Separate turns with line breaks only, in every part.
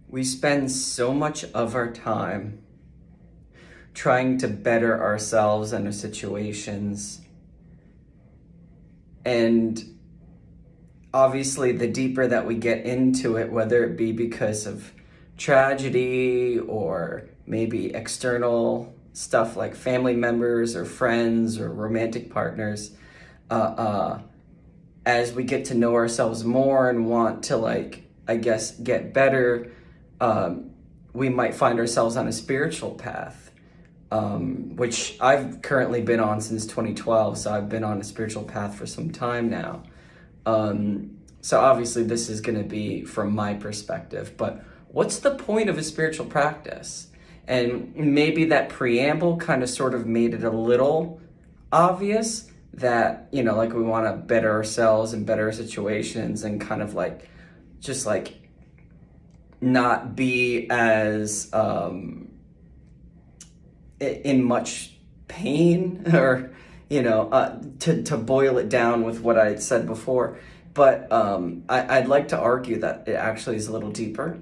We spend so much of our time trying to better ourselves and our situations. And obviously, the deeper that we get into it, whether it be because of tragedy or maybe external stuff like family members or friends or romantic partners, uh, uh, as we get to know ourselves more and want to, like, I guess, get better, um, we might find ourselves on a spiritual path, which I've currently been on since 2012. So I've been on a spiritual path for some time now. So obviously this is going to be from my perspective, but what's the point of a spiritual practice? And maybe that preamble kind of sort of made it a little obvious that, like, we want to better ourselves and better our situations and kind of like, just like not be as in much pain or, to boil it down with what I had said before. But I'd like to argue that it actually is a little deeper.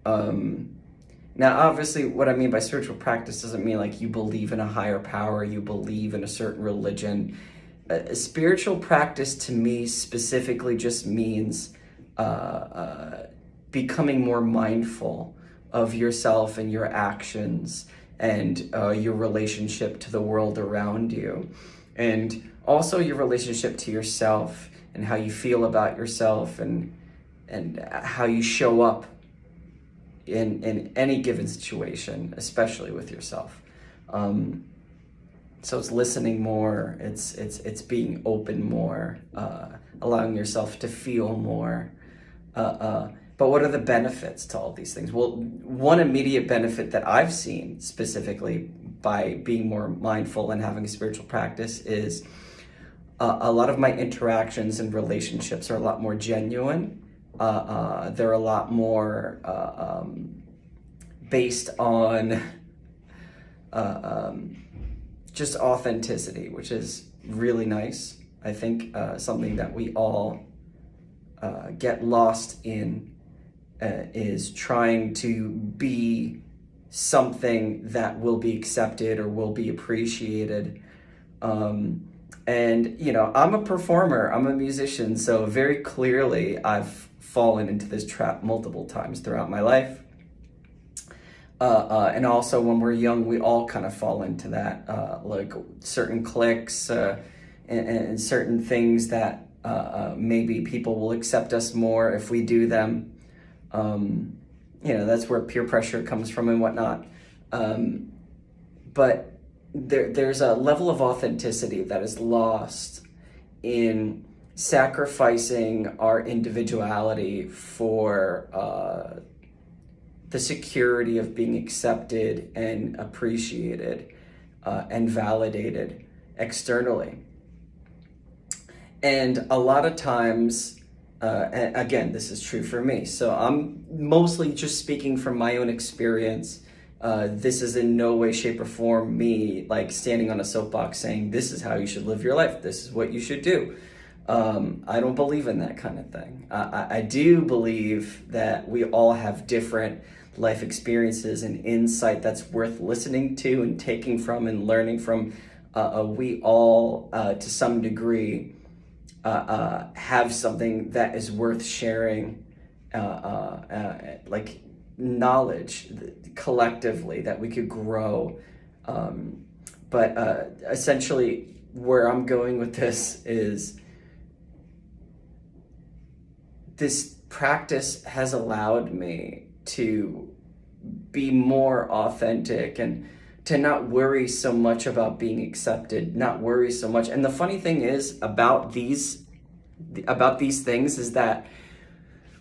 Now, obviously, what I mean by spiritual practice doesn't mean like you believe in a higher power, you believe in a certain religion. Spiritual practice to me specifically just means becoming more mindful of yourself and your actions and your relationship to the world around you. And also your relationship to yourself and how you feel about yourself and how you show up in any given situation, especially with yourself. So it's listening more, it's being open more, allowing yourself to feel more. But what are the benefits to all these things? Well, one immediate benefit that I've seen specifically by being more mindful and having a spiritual practice is a lot of my interactions and relationships are a lot more genuine. They're a lot more based on just authenticity, which is really nice. I think something that we all get lost in is trying to be something that will be accepted or will be appreciated. And, I'm a performer, I'm a musician, so very clearly I've fallen into this trap multiple times throughout my life. And also when we're young, we all kind of fall into that, like certain cliques and certain things that maybe people will accept us more if we do them. That's where peer pressure comes from and whatnot. But there's a level of authenticity that is lost in sacrificing our individuality for the security of being accepted and appreciated and validated externally. And a lot of times, and again, this is true for me, so I'm mostly just speaking from my own experience. This is in no way, shape, or form me like standing on a soapbox saying this is how you should live your life, this is what you should do. I don't believe in that kind of thing. I do believe that we all have different life experiences and insight that's worth listening to and taking from and learning from. We all, to some degree, have something that is worth sharing, like knowledge collectively that we could grow. But essentially where I'm going with this is this practice has allowed me to be more authentic and to not worry so much about being accepted, not worry so much. And the funny thing is about these things is that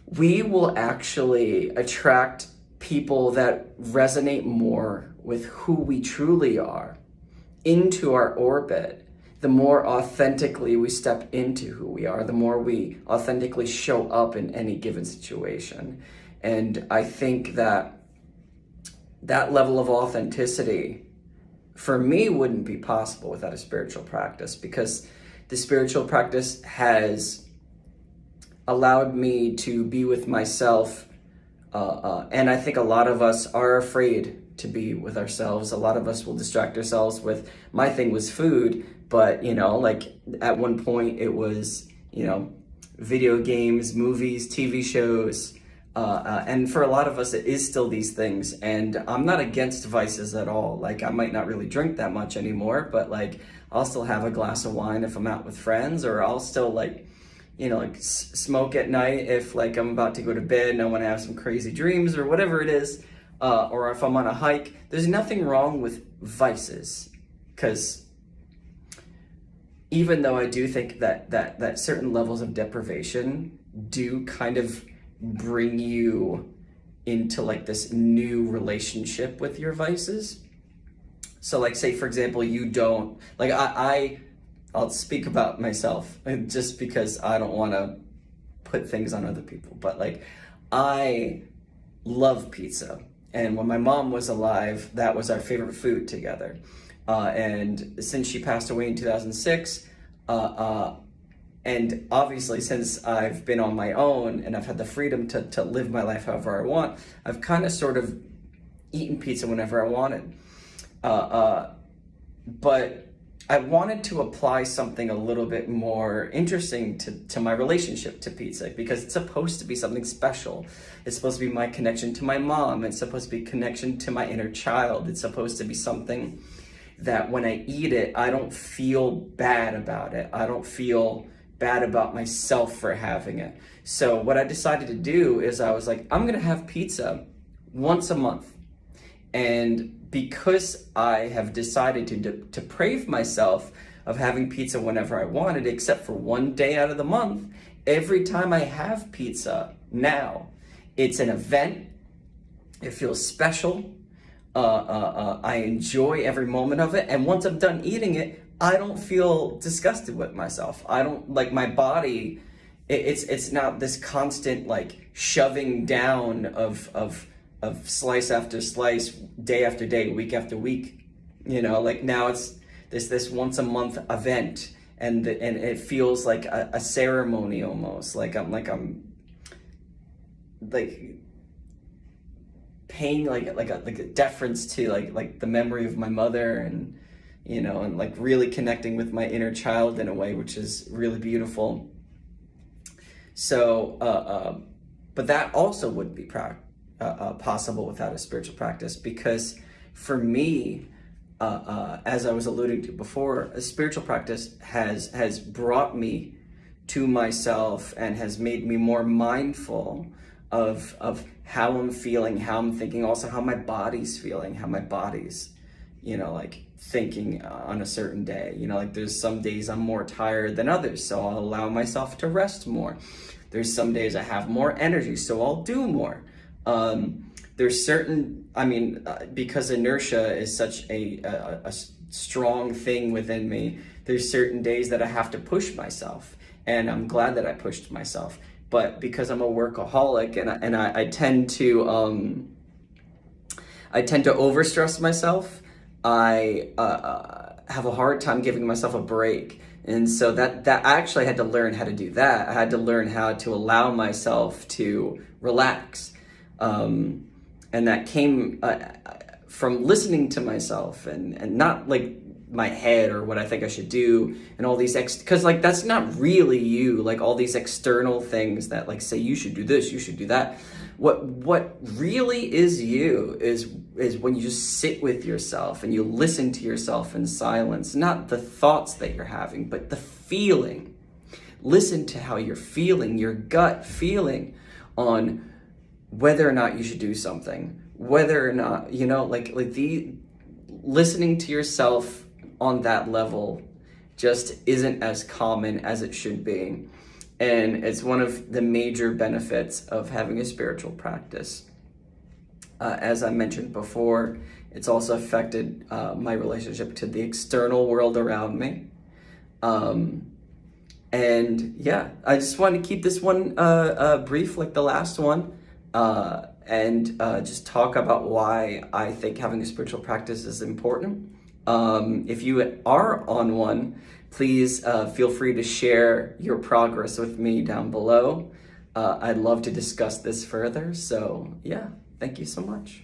we will actually attract people that resonate more with who we truly are into our orbit. The more authentically we step into who we are, the more we authentically show up in any given situation. And I think that level of authenticity for me wouldn't be possible without a spiritual practice, because the spiritual practice has allowed me to be with myself And I think a lot of us are afraid to be with ourselves. A lot of us will distract ourselves with, my thing was food, but like at one point it was, video games, movies, TV shows. And for a lot of us, it is still these things. And I'm not against vices at all. Like, I might not really drink that much anymore, but like, I'll still have a glass of wine if I'm out with friends, or I'll still like, smoke at night if like I'm about to go to bed and I want to have some crazy dreams or whatever it is. Or if I'm on a hike. There's nothing wrong with vices, because even though I do think that certain levels of deprivation do kind of bring you into like this new relationship with your vices. So like, say for example, you don't like, I'll speak about myself just because I don't want to put things on other people, but like, I love pizza, and when my mom was alive, that was our favorite food together. And since she passed away in 2006, and obviously since I've been on my own and I've had the freedom to live my life however I want, I've kind of sort of eaten pizza whenever I wanted. But I wanted to apply something a little bit more interesting to my relationship to pizza, because it's supposed to be something special. It's supposed to be my connection to my mom. It's supposed to be connection to my inner child. It's supposed to be something that when I eat it, I don't feel bad about it. I don't feel bad about myself for having it. So what I decided to do is I was like, I'm gonna have pizza once a month. And because I have decided to deprave myself of having pizza whenever I wanted, except for one day out of the month, every time I have pizza now, it's an event. It feels special. I enjoy every moment of it. And once I'm done eating it, I don't feel disgusted with myself. I don't, like, my body, it's not this constant like shoving down of slice after slice, day after day, week after week. Like now it's this once a month event, and it feels like a ceremony almost. Like I'm paying like a deference to like the memory of my mother, and and like really connecting with my inner child in a way which is really beautiful. So but that also wouldn't be possible without a spiritual practice, because for me, as I was alluding to before, a spiritual practice has brought me to myself and has made me more mindful of how I'm feeling, how I'm thinking, also how my body's feeling, how my body's like thinking on a certain day. Like there's some days I'm more tired than others, so I'll allow myself to rest more. There's some days I have more energy, so I'll do more. There's certain, because inertia is such a strong thing within me, there's certain days that I have to push myself, and I'm glad that I pushed myself. But because I'm a workaholic and I tend to overstress myself, I have a hard time giving myself a break. And so that I actually had to learn how to do that. I had to learn how to allow myself to relax. And that came from listening to myself and not like my head or what I think I should do and all these because like that's not really you, like all these external things that like say you should do this, you should do that. What really is you is when you just sit with yourself and you listen to yourself in silence, not the thoughts that you're having, but the feeling. Listen to how you're feeling, your gut feeling on whether or not you should do something, whether or not, listening to yourself on that level just isn't as common as it should be. And it's one of the major benefits of having a spiritual practice. As I mentioned before, it's also affected my relationship to the external world around me. And yeah, I just want to keep this one brief like the last one. And just talk about why I think having a spiritual practice is important. If you are on one, please feel free to share your progress with me down below. I'd love to discuss this further. So, yeah, thank you so much.